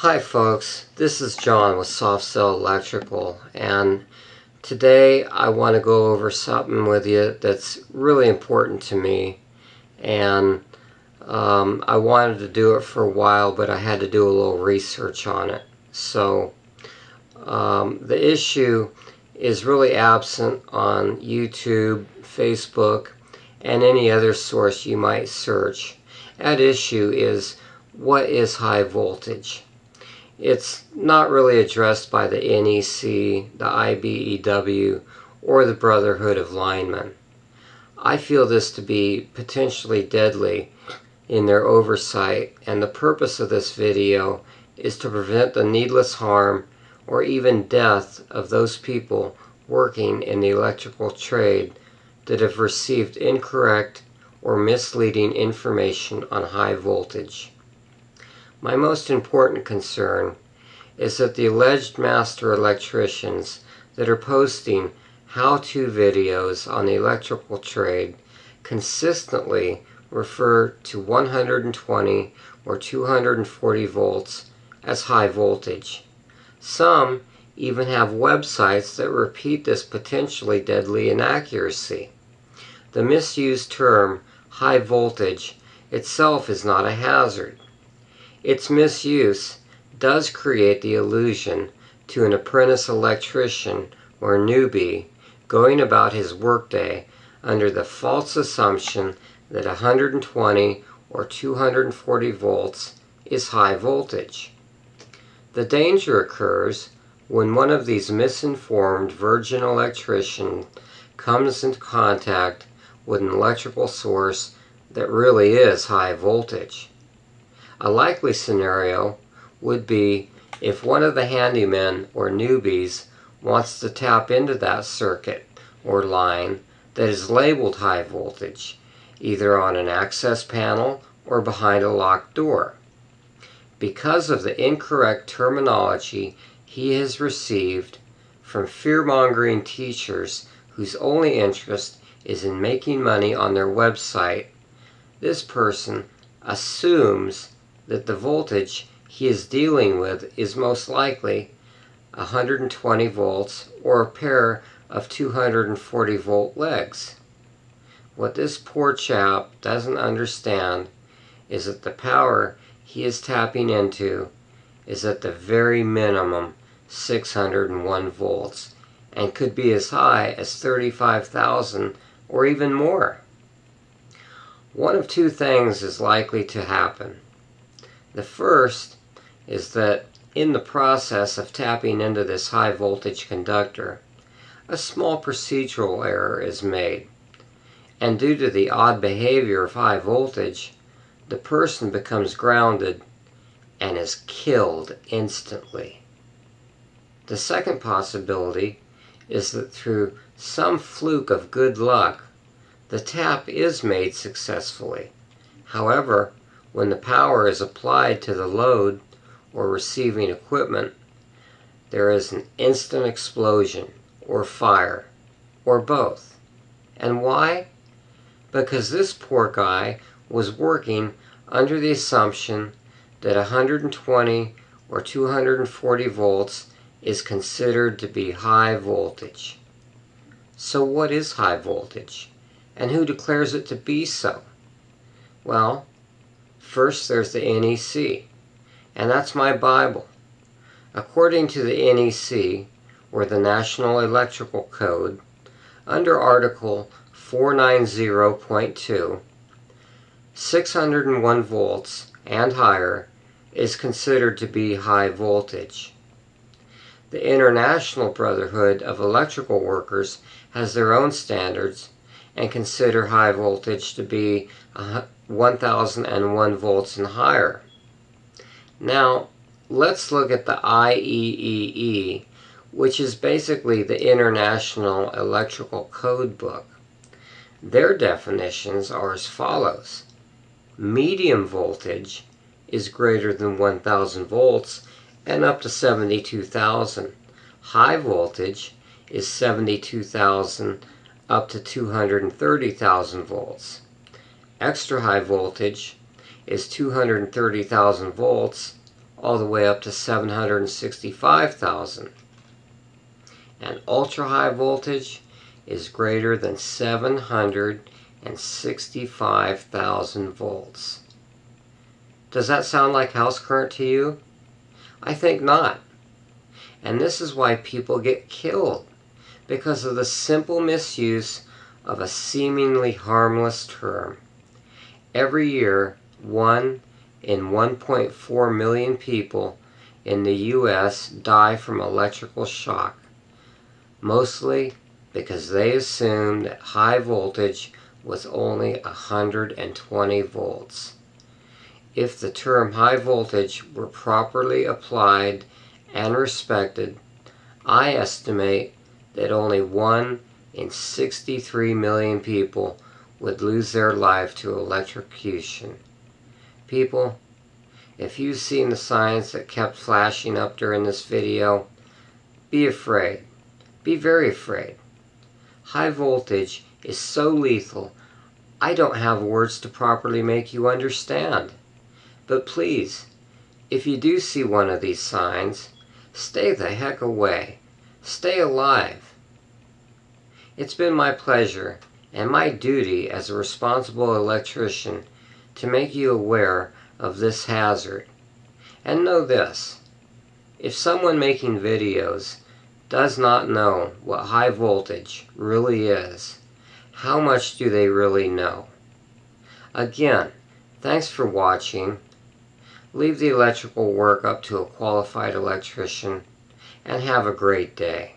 Hi folks, this is John with Soft Cell Electrical, and today I want to go over something with you that's really important to me, and I wanted to do it for a while, but I had to do a little research on it. So the issue is really absent on YouTube, Facebook, and any other source you might search. That issue is, what is high voltage? It's not really addressed by the NEC, the IBEW, or the Brotherhood of Linemen. I feel this to be potentially deadly in their oversight, and the purpose of this video is to prevent the needless harm or even death of those people working in the electrical trade that have received incorrect or misleading information on high voltage. My most important concern is that the alleged master electricians that are posting how-to videos on the electrical trade consistently refer to 120 or 240 volts as high voltage. Some even have websites that repeat this potentially deadly inaccuracy. The misused term high voltage itself is not a hazard. Its misuse does create the illusion to an apprentice electrician or newbie going about his workday under the false assumption that 120 or 240 volts is high voltage. The danger occurs when one of these misinformed virgin electricians comes into contact with an electrical source that really is high voltage. A likely scenario would be if one of the handymen or newbies wants to tap into that circuit or line that is labeled high voltage, either on an access panel or behind a locked door. Because of the incorrect terminology he has received from fear-mongering teachers whose only interest is in making money on their website, this person assumes that the voltage he is dealing with is most likely 120 volts or a pair of 240 volt legs. What this poor chap doesn't understand is that the power he is tapping into is at the very minimum 601 volts and could be as high as 35,000 or even more. One of two things is likely to happen. The first is that in the process of tapping into this high voltage conductor, a small procedural error is made, and due to the odd behavior of high voltage, the person becomes grounded and is killed instantly. The second possibility is that through some fluke of good luck, the tap is made successfully. However, when the power is applied to the load or receiving equipment, there is an instant explosion or fire, or both. And why? Because this poor guy was working under the assumption that 120 or 240 volts is considered to be high voltage. So what is high voltage? And who declares it to be so? Well, first there's the NEC, and that's my Bible. According to the NEC, or the National Electrical Code, under Article 490.2, 601 volts and higher is considered to be high voltage. The International Brotherhood of Electrical Workers has their own standards and consider high voltage to be 1001 volts and higher. Now, let's look at the IEEE, which is basically the International Electrical Code Book. Their definitions are as follows. Medium voltage is greater than 1000 volts and up to 72,000. High voltage is 72,000 up to 230,000 volts. Extra high voltage is 230,000 volts all the way up to 765,000. And ultra high voltage is greater than 765,000 volts. Does that sound like house current to you? I think not. And this is why people get killed, because of the simple misuse of a seemingly harmless term. Every year, 1 in 1.4 million people in the U.S. die from electrical shock, mostly because they assumed that high voltage was only 120 volts. If the term high voltage were properly applied and respected, I estimate that only 1 in 63 million people would lose their life to electrocution. People, if you've seen the signs that kept flashing up during this video, be afraid. Be very afraid. High voltage is so lethal, I don't have words to properly make you understand. But please, if you do see one of these signs, stay the heck away. Stay alive. It's been my pleasure and my duty as a responsible electrician to make you aware of this hazard. And know this, if someone making videos does not know what high voltage really is, how much do they really know? Again, thanks for watching. Leave the electrical work up to a qualified electrician, and have a great day.